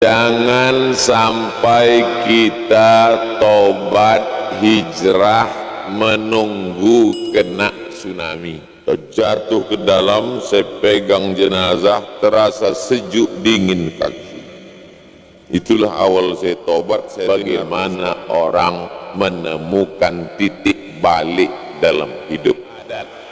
Jangan sampai kita tobat hijrah menunggu kena tsunami. Terjatuh ke dalam, saya pegang jenazah, terasa sejuk dingin kaki. Itulah awal saya tobat. Bagaimana orang menemukan titik balik dalam hidup.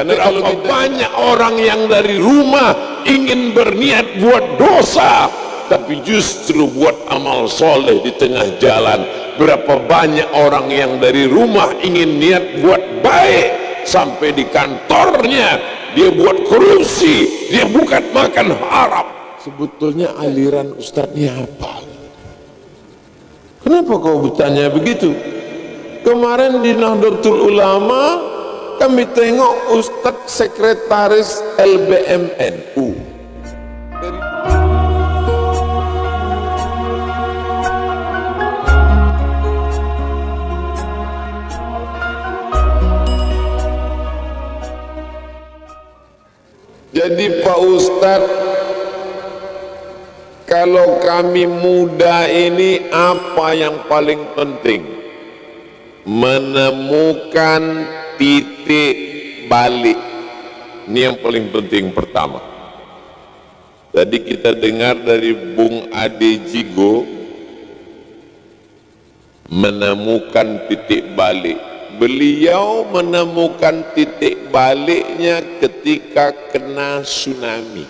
Karena kalau banyak orang yang dari rumah ingin berniat buat dosa, tapi justru buat amal soleh di tengah jalan. Berapa banyak orang yang dari rumah ingin niat buat baik, sampai di kantornya dia buat korupsi, dia bukan makan haram. Sebetulnya aliran ustadznya apa? Kenapa kau bertanya begitu? Kemarin di Nahdlatul Ulama kami tengok ustadz sekretaris LBMNU. Jadi Pak Ustadz, kalau kami muda ini apa yang paling penting? Menemukan titik balik. Ini yang paling penting pertama. Tadi kita dengar dari Bung Ade Jigo, menemukan titik balik. Beliau menemukan titik baliknya ketika kena tsunami.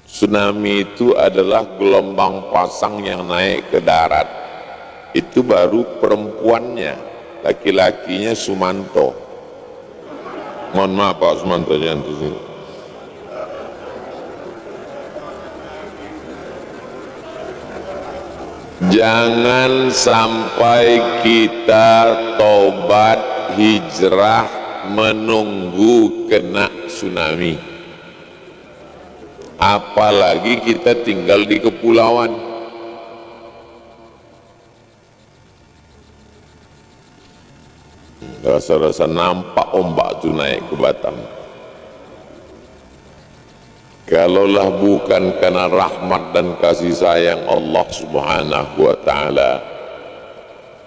Tsunami itu adalah gelombang pasang yang naik ke darat. Itu baru perempuannya, laki-lakinya Sumanto. Mohon maaf Pak Sumanto, jangan di sini. Jangan sampai kita tobat hijrah menunggu kena tsunami. Apalagi kita tinggal di kepulauan. Rasa-rasa nampak ombak itu naik ke Batam. Kalaulah bukan karena rahmat dan kasih sayang Allah Subhanahu wa ta'ala,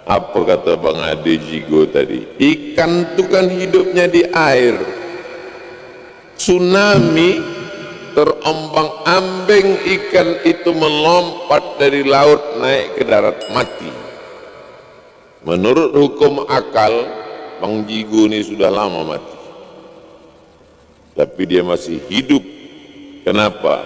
apa kata Bang Ade Jigo tadi, ikan itu kan hidupnya di air. Tsunami terombang-ambing, ikan itu melompat dari laut naik ke darat mati. Menurut hukum akal, Bang Jigo ini sudah lama mati, tapi dia masih hidup. Kenapa?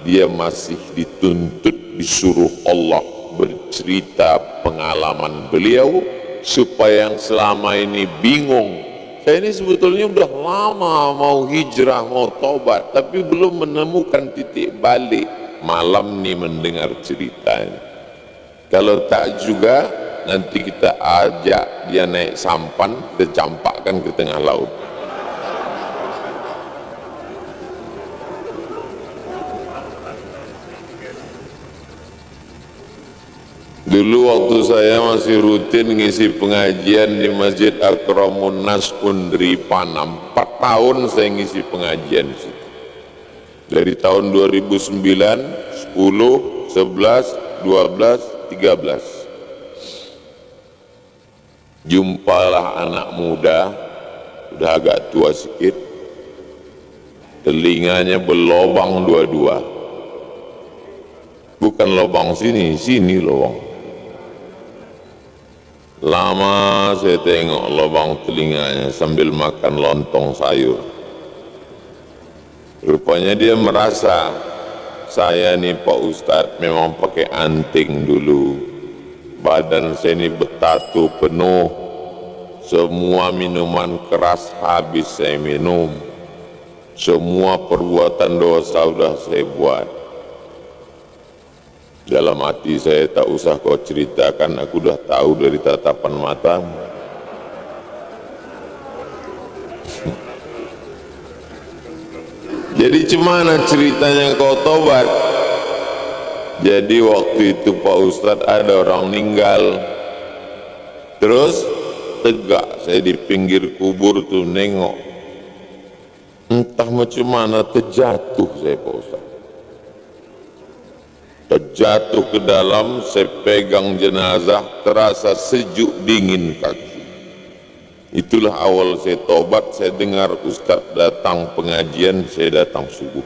Dia masih dituntut, disuruh Allah bercerita pengalaman beliau, supaya yang selama ini bingung, saya ini sebetulnya udah lama mau hijrah, mau tobat, tapi belum menemukan titik balik. Malam nih mendengar cerita ini. Kalau tak juga, nanti kita ajak dia naik sampan, kita campakkan ke tengah laut. Dulu waktu saya masih rutin ngisi pengajian di Masjid Akramun Nas Undri Panam, 4 tahun saya ngisi pengajian di situ. Dari tahun 2009, 10, 11, 12, 13. Jumpalah anak muda, udah agak tua sedikit, telinganya berlobang dua-dua. Bukan lobang sini, sini lobang. Lama saya tengok lubang telinganya sambil makan lontong sayur. Rupanya dia merasa saya nih Pak Ustadz memang pakai anting dulu. Badan saya ini bertatu penuh. Semua minuman keras habis saya minum. Semua perbuatan dosa sudah saya buat. Dalam hati saya, tak usah kau ceritakan, aku dah tahu dari tatapan matamu. Jadi gimana ceritanya kau tobat? Jadi waktu itu Pak Ustadz ada orang meninggal, terus tegak saya di pinggir kubur tuh nengok, entah macam mana terjatuh saya Pak Ustadz. terjatuh ke dalam, saya pegang jenazah, terasa sejuk dingin kaki. Itulah awal saya tobat. Saya dengar Ustaz datang pengajian, saya datang subuh.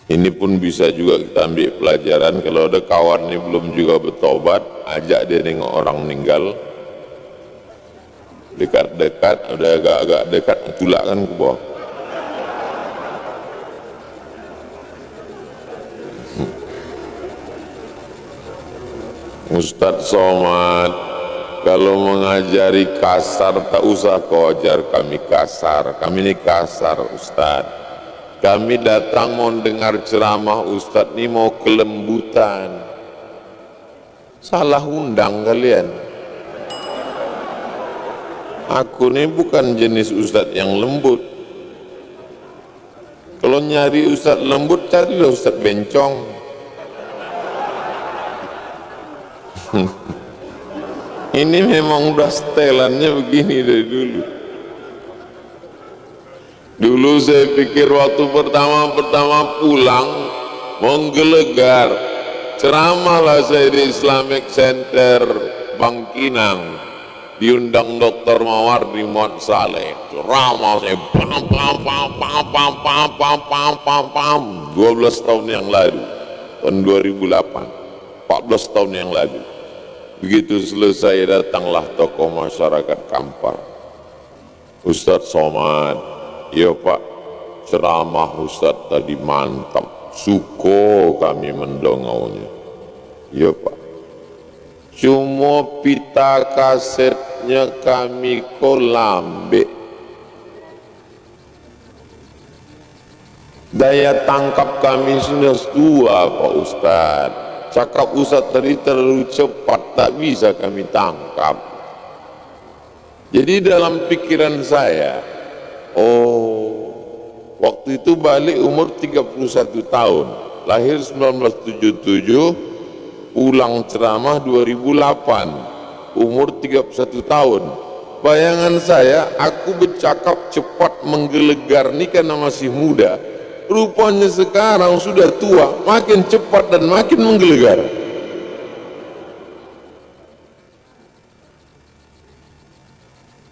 Ini pun bisa juga kita ambil pelajaran. Kalau ada kawan ini belum juga bertobat, ajak dia nengok orang meninggal, dekat-dekat, udah agak-agak dekat, tulakkan ke bawah. Ustadz Somad, kalau mengajari kasar tak usah kau ajar kami kasar. Kami ini kasar Ustadz. Kami datang mau dengar ceramah Ustadz ini mau kelembutan. Salah undang kalian. Aku ini bukan jenis Ustadz yang lembut. Kalau nyari Ustadz lembut, carilah Ustadz bencong. Ini memang udah setelannya begini dari dulu. Dulu saya pikir waktu pertama pulang menggelegar, ceramahlah saya di Islamic Center Bangkinang, diundang Dr. Mawardi Muhammad Saleh, ceramah saya 12 tahun yang lalu, tahun 2008, 14 tahun yang lalu. Begitu selesai datanglah tokoh masyarakat Kampar, Ustadz Somad. Ya Pak, ceramah Ustadz tadi mantap, suko kami mendongaunya. Ya Pak, cuma pita kasetnya kami kolambek. Daya tangkap kami sudah tua Pak Ustadz. Cakap Ustadz tadi terlalu cepat, tak bisa kami tangkap. Jadi dalam pikiran saya, waktu itu balik umur 31 tahun, lahir 1977, pulang ceramah 2008, umur 31 tahun. Bayangan saya, aku bercakap cepat menggelegar ini karena masih muda. Rupanya sekarang sudah tua, makin cepat dan makin menggelegar.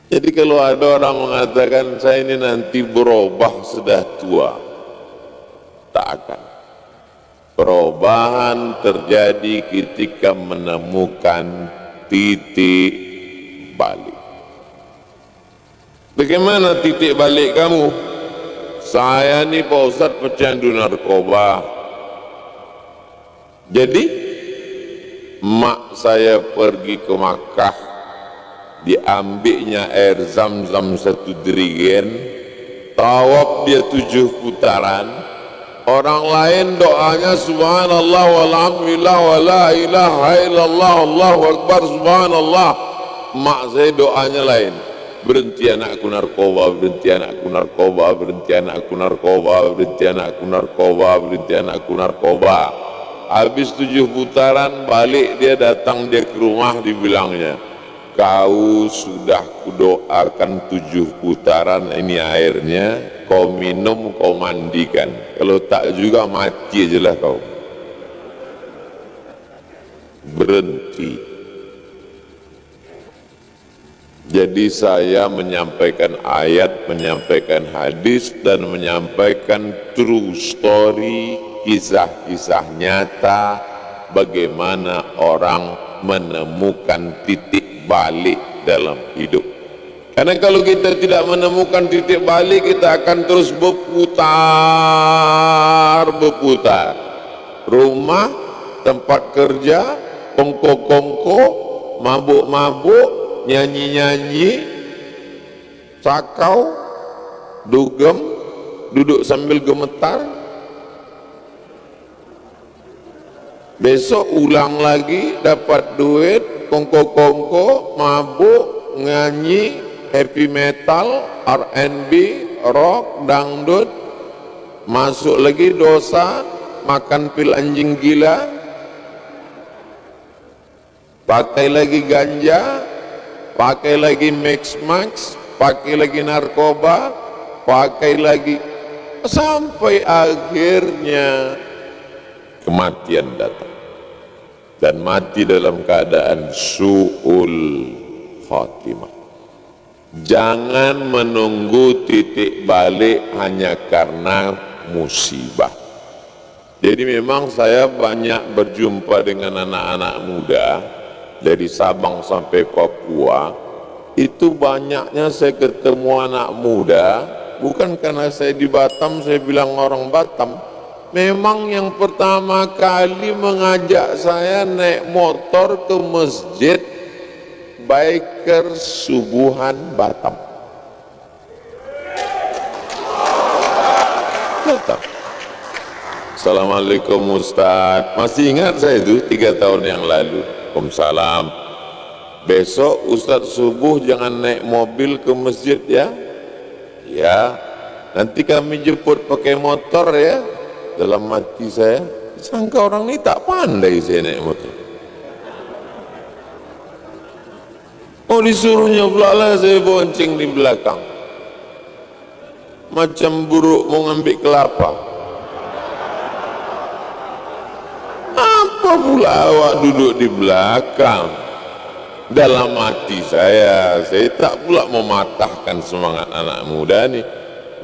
Jadi kalau ada orang mengatakan saya ini nanti berubah sudah tua, tak akan. Perubahan terjadi ketika menemukan titik balik. Bagaimana titik balik kamu? Saya ini Pak Ustadz pecandu narkoba. Jadi mak saya pergi ke Makkah, diambilnya air zam-zam 1 dirigen, tawaf dia 7 putaran. Orang lain doanya subhanallah walhamdulillah wa la ilaha illallah Allahu akbar subhanallah. Mak saya doanya lain. Berhenti anakku narkoba, berhenti anakku narkoba, berhenti anakku narkoba, berhenti anakku narkoba, berhenti anakku narkoba. Habis 7 putaran balik dia datang dia ke rumah, dibilangnya, kau sudah kudoakan 7 putaran, ini airnya, kau minum, kau mandikan. Kalau tak juga mati aja lah kau. Berhenti. Jadi saya menyampaikan ayat, menyampaikan hadis, dan menyampaikan true story, kisah-kisah nyata bagaimana orang menemukan titik balik dalam hidup. Karena kalau kita tidak menemukan titik balik, kita akan terus berputar. Rumah, tempat kerja, kongko-kongko, mabuk-mabuk, nyanyi-nyanyi, sakau, dugem, duduk sambil gemetar. Besok ulang lagi, dapat duit, kongko-kongko, mabuk, nyanyi, happy metal, R&B, rock, dangdut, masuk lagi dosa, makan pil anjing gila, pakai lagi ganja, pakai lagi mix-max, pakai lagi narkoba, pakai lagi, sampai akhirnya kematian datang, dan mati dalam keadaan su'ul khatimah. Jangan menunggu titik balik hanya karena musibah. Jadi memang saya banyak berjumpa dengan anak-anak muda dari Sabang sampai Papua. Itu banyaknya saya ketemu anak muda, bukan karena saya di Batam saya bilang orang Batam. Memang yang pertama kali mengajak saya naik motor ke masjid Biker Subuhan Batam. Batam. Assalamualaikum Ustaz. Masih ingat saya itu 3 tahun yang lalu. Waalaikumsalam. Besok Ustaz subuh jangan naik mobil ke masjid ya. Ya, nanti kami jemput pakai motor ya. Dalam hati saya, sangka orang ini tak pandai saya naik motor. Oh, disuruhnya pula lah saya bonceng di belakang. Macam buruk mau ngambil kelapa. Apa pula awak duduk di belakang? Dalam hati saya tak pula mematahkan semangat anak muda nih.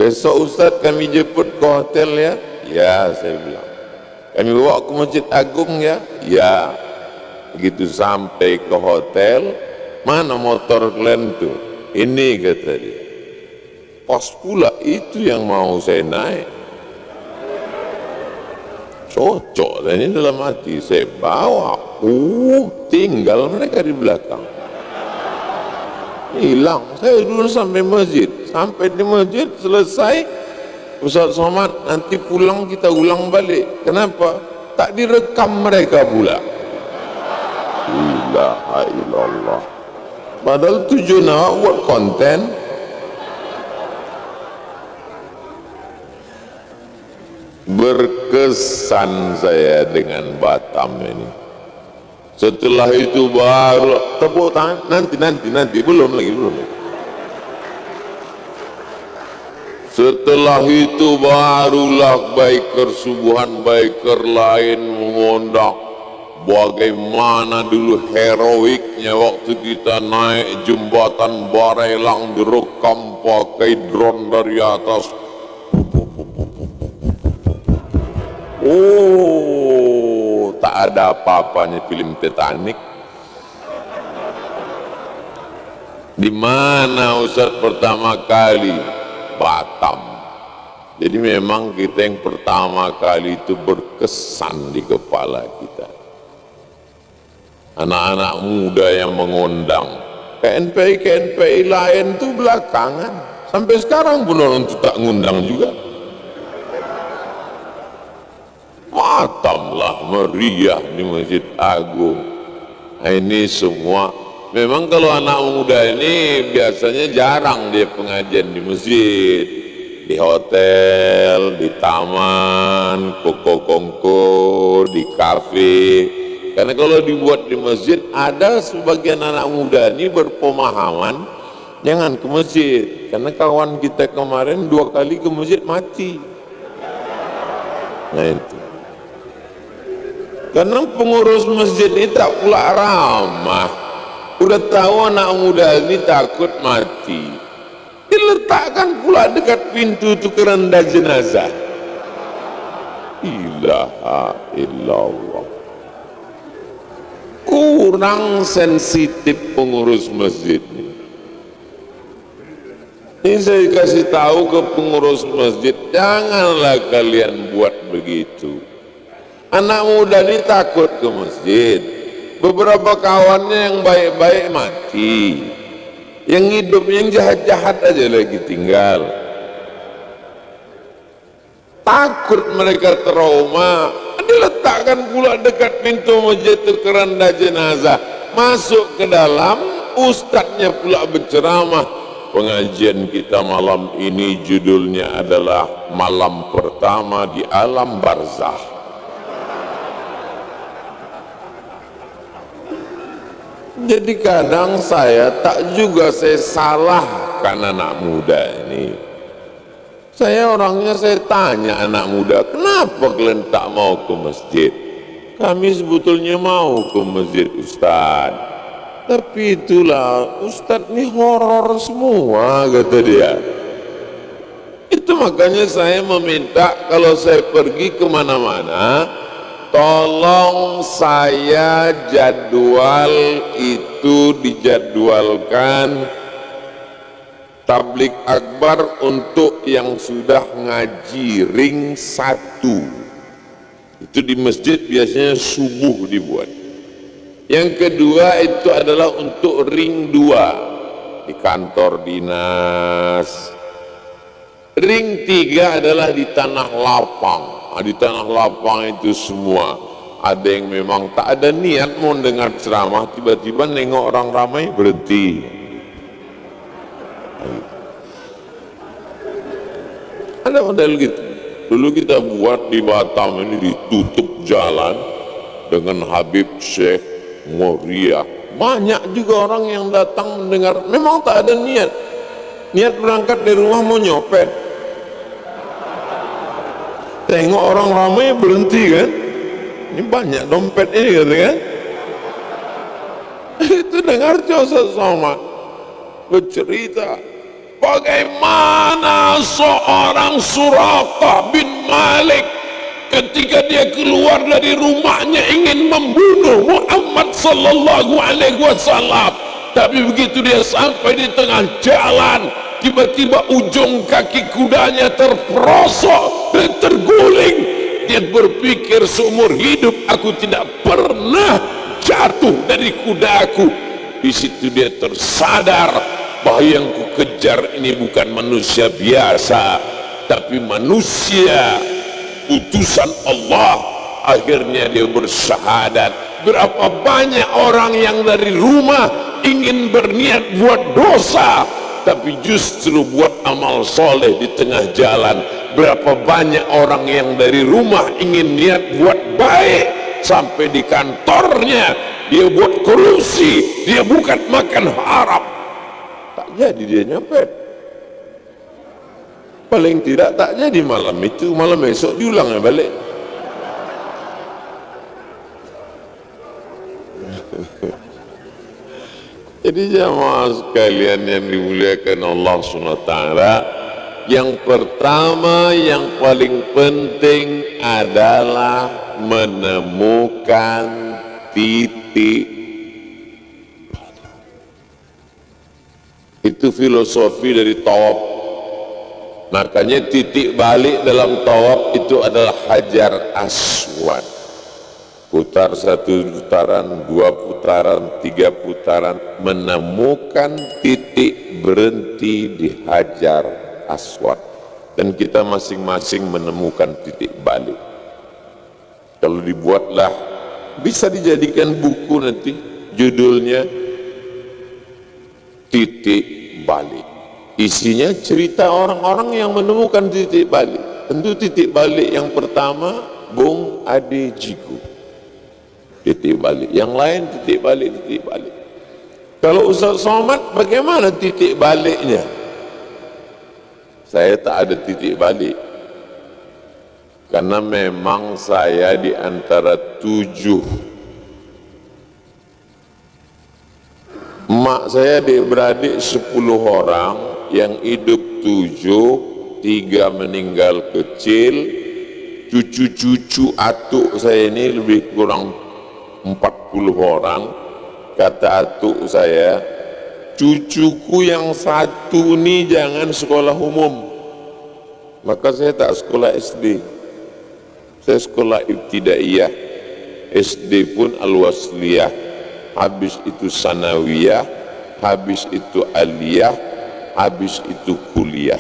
Besok Ustaz kami jemput ke hotel ya. Ya, saya bilang. Kami bawa ke Masjid Agung ya. Ya. Begitu sampai ke hotel, mana motor kalian tuh? Ini kata dia. Pas pula itu yang mau saya naik. Cocok, dan ini dalam hati saya bawa. Tinggal mereka di belakang. Hilang. Saya dulu sampai masjid. Sampai di masjid selesai. Ustaz Somad, nanti pulang kita ulang balik. Kenapa? Tak direkam mereka pula. Ilaha illallah. Padahal tujuan awak buat konten. Berkesan saya dengan Batam ini. Setelah itu baru tepuk tangan. Nanti belum lagi. Setelah itu barulah biker subuhan biker lain mengundang bagaimana dulu heroiknya waktu kita naik jembatan Barelang direkam pakai drone dari atas. Oh, tak ada apa-apanya film Titanic. Di mana Ustaz pertama kali? Batam. Jadi memang kita yang pertama kali itu berkesan di kepala kita. Anak-anak muda yang mengundang. KNPI lain itu belakangan. Sampai sekarang pun orang itu tak ngundang juga. Batamlah meriah di Masjid Agung. Nah, ini semua memang kalau anak muda ini biasanya jarang dia pengajian di masjid, di hotel, di taman, kongko, di kafe. Karena kalau dibuat di masjid, ada sebagian anak muda ini berpemahaman jangan ke masjid. Karena kawan kita kemarin 2 kali ke masjid mati. Nah itu. Karena pengurus masjid ini tak pula ramah. Udah tahu anak muda ini takut mati, diletakkan pula dekat pintu itu keranda jenazah. Ilaha illallah. Kurang sensitif pengurus masjid ini. Ini saya kasih tahu ke pengurus masjid, janganlah kalian buat begitu. Anak muda ini takut ke masjid. Beberapa kawannya yang baik-baik mati, yang hidup yang jahat-jahat aja lagi tinggal. Takut mereka trauma, diletakkan pula dekat pintu masjid itu keranda jenazah. Masuk ke dalam, ustadznya pula berceramah. Pengajian kita malam ini judulnya adalah malam pertama di alam barzah. Jadi kadang saya salahkan anak muda ini. Saya tanya anak muda, kenapa kalian tak mau ke masjid? Kami sebetulnya mau ke masjid Ustaz, tapi itulah Ustaz ini horor semua, kata dia. Itu makanya saya meminta kalau saya pergi kemana-mana, tolong saya jadwal itu dijadwalkan tablik akbar untuk yang sudah ngaji ring 1. Itu di masjid biasanya subuh dibuat. Yang kedua itu adalah untuk ring 2 di kantor dinas. Ring 3 adalah di tanah lapang. Di tanah lapang itu semua ada yang memang tak ada niat mau dengar ceramah, tiba-tiba nengok orang ramai berhenti. Ada model gitu. Dulu kita buat di Batam ini, ditutup jalan dengan Habib Syekh Muria. Banyak juga orang yang datang mendengar, memang tak ada niat berangkat dari rumah mau nyopet. Tengok orang ramai berhenti kan, ini banyak dompet ini gitu kan. Itu dengar Ustaz Somad bercerita bagaimana seorang Suraqah bin Malik ketika dia keluar dari rumahnya ingin membunuh Muhammad sallallahu alaihi wasallam, tapi begitu dia sampai di tengah jalan, tiba-tiba ujung kaki kudanya terperosok dan terguling. Dia berpikir, seumur hidup aku tidak pernah jatuh dari kudaku. Di situ dia tersadar bahwa yang ku kejar ini bukan manusia biasa, tapi manusia utusan Allah. Akhirnya dia bersyahadat. Berapa banyak orang yang dari rumah ingin berniat buat dosa, tapi justru buat amal soleh di tengah jalan. Berapa banyak orang yang dari rumah ingin niat buat baik, sampai di kantornya dia buat korupsi, dia bukan makan haram, tak jadi dia nyopet. Paling tidak tak jadi malam itu, malam esok diulangnya balik. Jadi jamaah sekalian yang dimuliakan Allah SWT, yang pertama yang paling penting adalah menemukan titik. Itu filosofi dari tawaf. Makanya titik balik dalam tawaf itu adalah Hajar Aswad. Putar 1 putaran, 2 putaran, 3 putaran, menemukan titik berhenti di Hajar Aswad. Dan kita masing-masing menemukan titik balik. Kalau dibuatlah, bisa dijadikan buku nanti, judulnya Titik Balik. Isinya cerita orang-orang yang menemukan titik balik. Tentu titik balik yang pertama Bung Ade Jiku, titik balik. Yang lain titik balik. Kalau Ustaz Somad bagaimana titik baliknya? Saya tak ada titik balik, karena memang saya di antara 7. Mak saya adik-beradik 10 orang, yang hidup 7, 3 meninggal kecil. Cucu-cucu atuk saya ini lebih kurang 40 orang. Kata atuk saya, cucuku yang 1 ini jangan sekolah umum. Maka saya tak sekolah SD, saya sekolah ibtidaiyah. SD pun al-wasliyah, habis itu sanawiyah, habis itu aliyah, habis itu kuliah.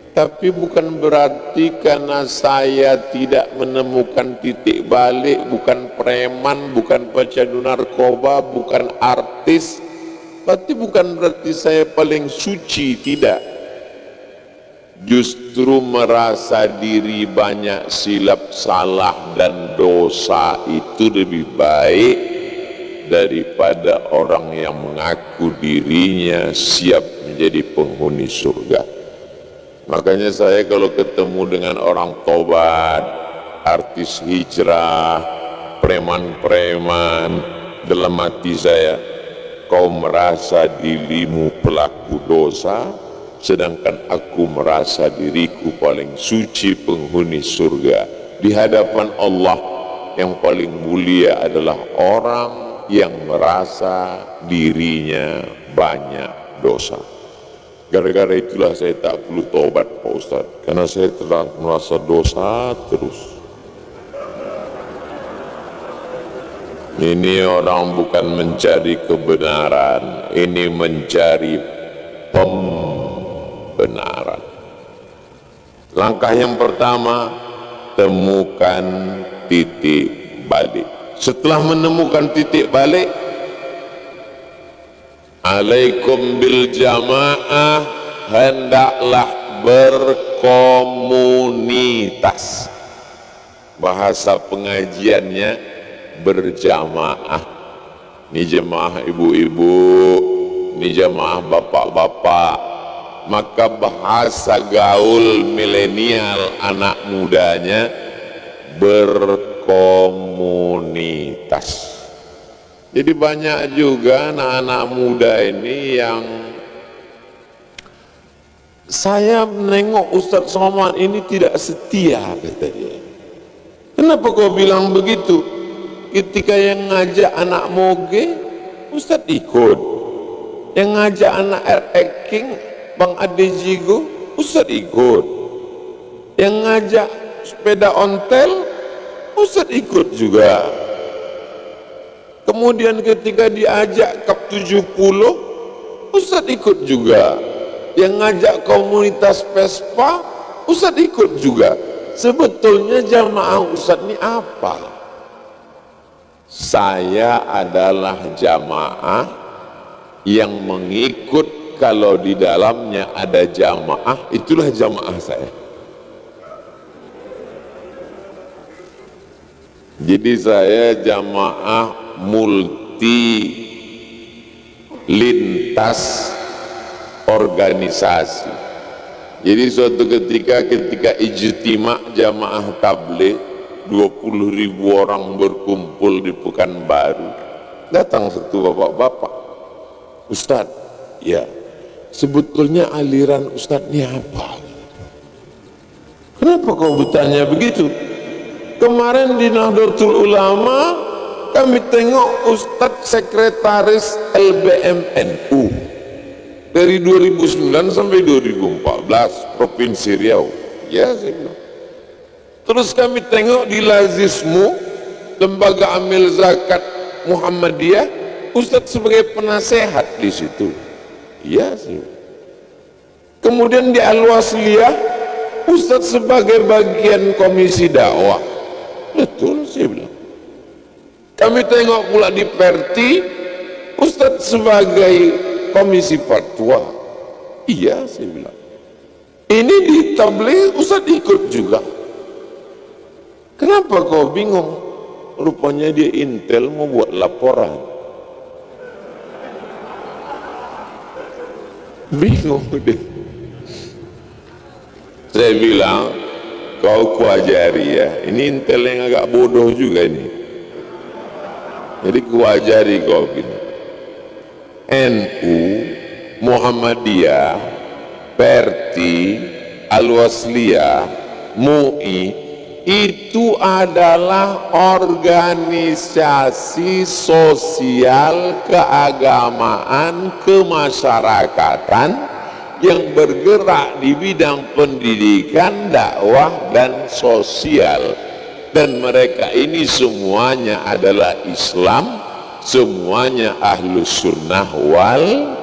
Tapi bukan berarti karena saya tidak menemukan titik balik, bukan preman, bukan pecandu narkoba, bukan artis, berarti bukan berarti saya paling suci, tidak. Justru merasa diri banyak silap, salah dan dosa itu lebih baik daripada orang yang mengaku dirinya siap menjadi penghuni surga. Makanya saya kalau ketemu dengan orang tobat, artis hijrah, preman-preman, dalam hati saya, kau merasa dirimu pelaku dosa, sedangkan aku merasa diriku paling suci penghuni surga. Di hadapan Allah yang paling mulia adalah orang yang merasa dirinya banyak dosa. Gara-gara itulah saya tak perlu tobat Pak Ustaz, karena saya telah merasa dosa terus. Ini orang bukan mencari kebenaran, ini mencari pembenaran. Langkah yang pertama, temukan titik balik. Setelah menemukan titik balik, alaikum bil jamaah, hendaklah berkomunitas. Bahasa pengajiannya berjamaah. Ini jamaah ibu-ibu, ini jamaah bapak-bapak. Maka bahasa gaul milenial anak mudanya berkomunitas. Jadi banyak juga anak-anak muda ini yang saya menengok Ustadz Somad ini tidak setia, kata dia. Kenapa kau bilang begitu? Ketika yang ngajak anak moge, Ustadz ikut. Yang ngajak anak King, Bang Ade Jigo, Ustadz ikut. Yang ngajak sepeda ontel, Ustadz ikut juga. Kemudian ketika diajak Kap 70, Ustadz ikut juga. Yang ngajak komunitas Vespa, Ustadz ikut juga. Sebetulnya jamaah Ustadz ini apa? Saya adalah jamaah yang mengikut kalau di dalamnya ada jamaah, itulah jamaah saya. Jadi saya jamaah multi lintas organisasi. Jadi suatu ketika ijtima jamaah tabligh 20.000 orang berkumpul di Pekanbaru, datang satu bapak-bapak, Ustadz, ya sebetulnya aliran Ustadz ini apa? Kenapa kau bertanya begitu? Kemarin di Nahdlatul Ulama kami tengok Ustadz sekretaris LBMNU dari 2009 sampai 2014 Provinsi Riau. Ya, saya bilang. Terus kami tengok di Lazismu, Lembaga Amil Zakat Muhammadiyah, Ustadz sebagai penasehat di situ. Ya, sih. Kemudian di Al-Wasliyah, Ustadz sebagai bagian komisi dakwah. Betul, saya bilang. Kami tengok pula di Perti, Ustadz sebagai komisi fatwa. Iya, saya bilang. Ini di tabligh Ustadz ikut juga. Kenapa kau bingung? Rupanya dia intel mau buat laporan. Bingung deh. Saya bilang, kau kuajari ya. Ini intel yang agak bodoh juga ini. Jadi kuajari kau gini. NU, Muhammadiyah, Perti, Al-Wasliyah, MUI itu adalah organisasi sosial keagamaan kemasyarakatan yang bergerak di bidang pendidikan, dakwah dan sosial, dan mereka ini semuanya adalah Islam, semuanya Ahlus Sunnah wal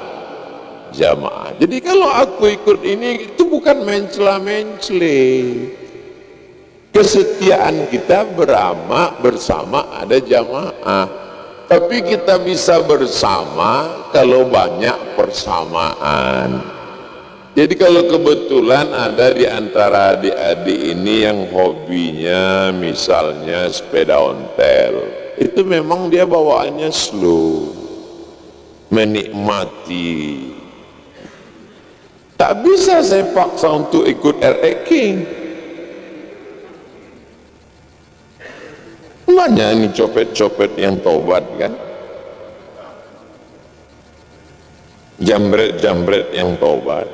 Jamaah. Jadi kalau aku ikut ini itu bukan mencela-mencela. Kesetiaan kita bersama ada jamaah, tapi kita bisa bersama kalau banyak persamaan. Jadi kalau kebetulan ada di antara adik-adik ini yang hobinya misalnya sepeda ontel, itu memang dia bawaannya slow, menikmati. Tak bisa saya paksa untuk ikut RX King. Banyak ini copet-copet yang taubat kan, jambret-jambret yang taubat.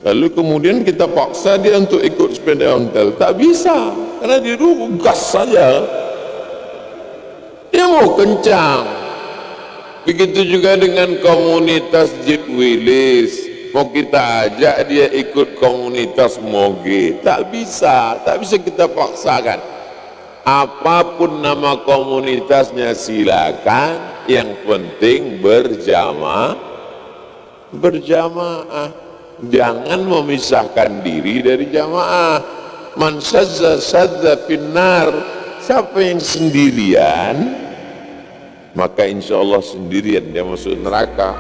Lalu kemudian kita paksa dia untuk ikut sepeda ontel, tak bisa, karena dia dulu gas saja, dia mau kencang. Begitu juga dengan komunitas Jeep Willys, mau kita ajak dia ikut komunitas Moge, tak bisa kita paksakan. Apapun nama komunitasnya silakan, yang penting berjamaah, jangan memisahkan diri dari jamaah. Man syadza finnar, siapa yang sendirian maka insya Allah sendirian dia masuk neraka.